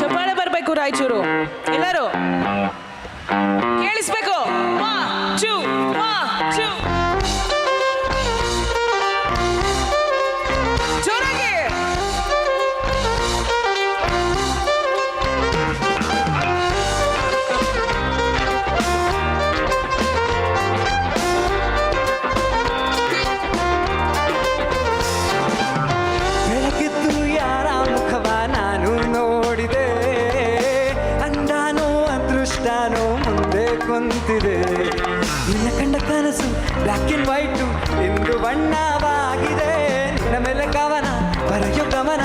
ಚಪ್ಪಾಳೆ ಬರ್ಬೇಕು ರಾಯಚೂರು ಎಲ್ಲರೂ ಕೇಳಿಸ್ಬೇಕು. 1 2 1 2 ಜೋರಾಗಿ. ಬೆಳಗಿದ್ದು ಯಾರ ಮುಖವ ನಾನು ನೋಡಿದೆ, ಅಂದಾನೋ ಅದೃಷ್ಟನೋ ಮುಂದೆ ಕುಂತಿದೆ. ನಿನ್ನ ಕಂಡ ಕನಸು ಬ್ಲ್ಯಾಕ್ ಅಂಡ್ ವೈಟ್ ಇಂದು ಬಣ್ಣವಾಗಿದೆ. ನಿನ್ನ ಮೇಲೆ ಕವನ ಬರೆಯೋ ಗಮನ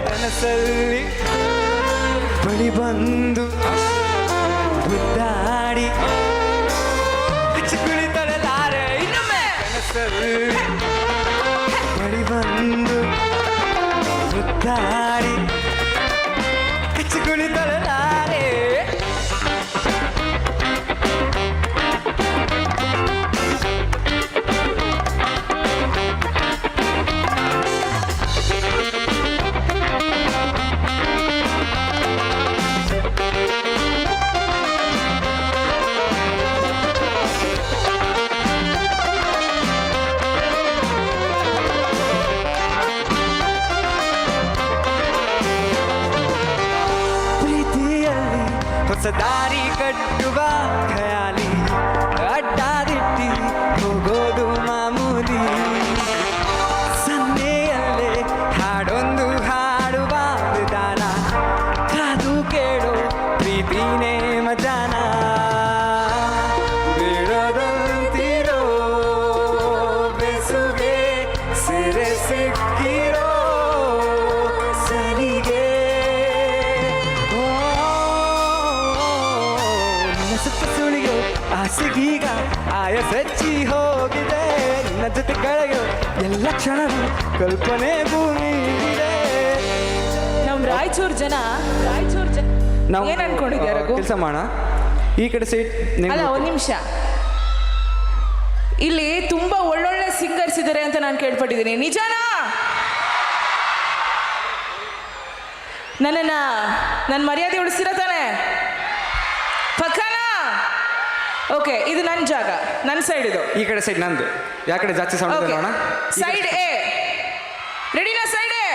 ಕನಸಲ್ಲಿ ಬಳಿ ಬಂದು ಮುದ್ದಾಡಿ ಕುಳಿತಳಲಾರೆ. ಇನ್ನೊಮ್ಮೆ ಕನಸಲ್ಲಿ ಬಳಿ ಬಂದು ಮುದ್ದಾಡಿ ಕುಳಿತಳಲಾರೆ. ಹೊಸ ದಾರಿ ಕಟ್ಟುವ ಖಯಾಲಿ, ಅಡ್ಡಾದಿಟ್ಟಿ ಹೋಗೋದು ಮಾಮೂಲಿ. ಸನ್ನೆಯಲ್ಲೇ ಹಾಡೊಂದು ಹಾಡುವ ವಿಧಾನ, ಕಾದು ಕೇಳೋ ಪ್ರೀತಿನೇ ಮಜಾನ. ಬೀಳೋದಂತಿರೋ ಬೆಸುಗೆ ಸಿರೆ ಸಿಕ್ಕಿರೋ ಸರಿಗೆ. ಸುತ್ತ ಸುಳಿಯೋ ಆಸೆಗೀಗ ಆಯಸಚ್ಚಿ ಹೋಗಿದೆ. ನಿನ್ನ ಜೊತೆ ಕಳೆಯೋ ಎಲ್ಲ ಕ್ಷಣವೂ ಕಲ್ಪನೆ ಭೂಮಿ ಇದೆ. ನಮ್ ರಾಯಚೂರ್ ಜನ ನಾವು ಏನ್ ಅನ್ಕೊಂಡಿದ್ಯಾರ ಕೆಲಸ ಮಾಡೋಣ. ಈ ಕಡೆ ಸೈಡ್ ಅಲ್ಲ, ಒಂದ್ ನಿಮಿಷ. ಇಲ್ಲಿ ತುಂಬಾ ಒಳ್ಳೊಳ್ಳೆ ಸಿಂಗರ್ಸ್ ಇದಾರೆ ಅಂತ ನಾನು ಕೇಳ್ಪಟ್ಟಿದ್ದೀನಿ. ನಿಜಾನಾ? ನನ್ನ ಮರ್ಯಾದೆ ಉಳಿಸಿರ ತಾನೆ? ಪಕ್ಕನಾ? ಓಕೆ, ಇದು ನನ್ನ ಜಾಗ, ನನ್ನ ಸೈಡ್ ಇದು. ಈ ಕಡೆ ಸೈಡ್ ನಂದು. ಯಾ ಕಡೆ ಜಾಸ್ತಿ ಸೌಂಡ್ ಇದೆ ನೋಡೋಣ. ಸೈಡ್ ಎ ರೆಡಿನಾ? ಸೈಡ್ ಎ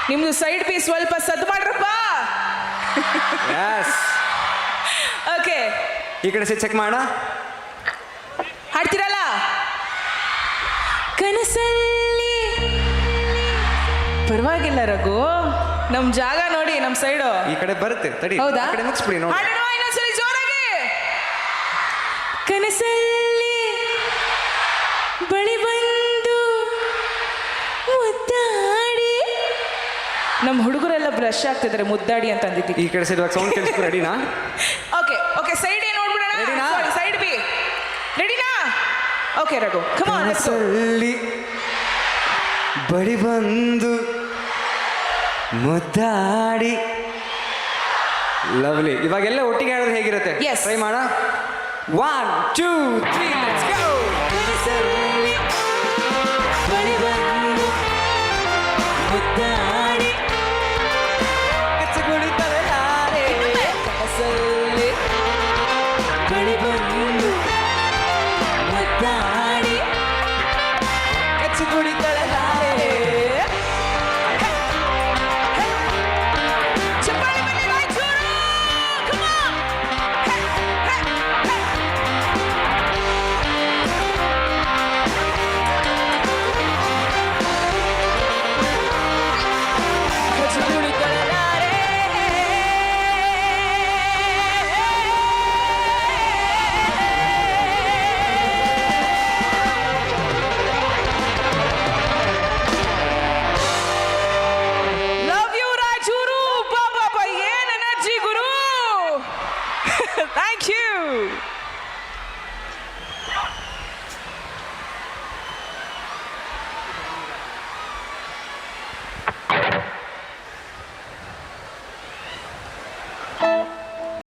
ನಿಮ್ದು ಸೈಡ್ ಪೀಸ್ ಸ್ವಲ್ಪ ಸದ್ದು ಮಾಡ್ರಪ್ಪ. ಓಕೆ, ಈ ಕಡೆ ಸೈಡ್ ಚೆಕ್ ಮಾಡೋಣ. ಹಾಡ್ತಿರಲ್ಲ? ಕನಸಲ್ಲಿ ಪರವಾಗಿಲ್ಲ ರಘು, ನಮ್ ಜಾಗ ನೋಡಿ, ನಮ್ ಸೈಡು ಈ ಕಡೆ ಬರುತ್ತೆ. ತಡಿ, ಹೌದಾ? ಆ ಕಡೆ ಮುಗಿಸ್ಬಿಡಿ ನೋಡಿ. ಹಾಡೋಣ ಇನ್ನೊಂದ್ಸಲಿ ಜೋರಾಗಿ. ಕನಸಲ್ಲಿ ಬಳಿ ಬಂದು ಮುದ್ದಾಡಿ. ನಮ್ಮ ಹುಡುಗರೆಲ್ಲ ಬ್ರಷ್ ಆಗ್ತಿದ್ದಾರೆ ಮುದ್ದಾಡಿ ಅಂತ ಅಂದಿದ್ದೀವಿ. ಈ ಕಡೆ ಸೈಡ್ ಸೌಂಡ್ ಕೇಳಿಸ್ಕೊ. ರೆಡಿನಾ? ಓಕೆ ಓಕೆ, ಸೈಡ್ ಏನು ನೋಡ್ಬಿಡೋಣ. ರೆಡಿನಾ? ಸೈಡ್ ಬಿ ರೆಡಿನಾ? Okay Raghu, come on. ಕನಸಲ್ಲಿ ಬಳಿ ಬಂದು ಮುದ್ದಾಡಿ. ಲವ್ಲಿ. ಇವಾಗೆಲ್ಲ ಒಟ್ಟಿಗೆ ಹೇಳಿದ್ರೆ ಹೇಗಿರುತ್ತೆ? Yes. ಟ್ರೈ ಮಾಡ. 1 2 3 ಲೆಟ್ಸ್ ಗೋ. ಕನಸಲ್ಲಿ ಬಳಿ ಬಂದು ಮುದ್ದಾಡಿ.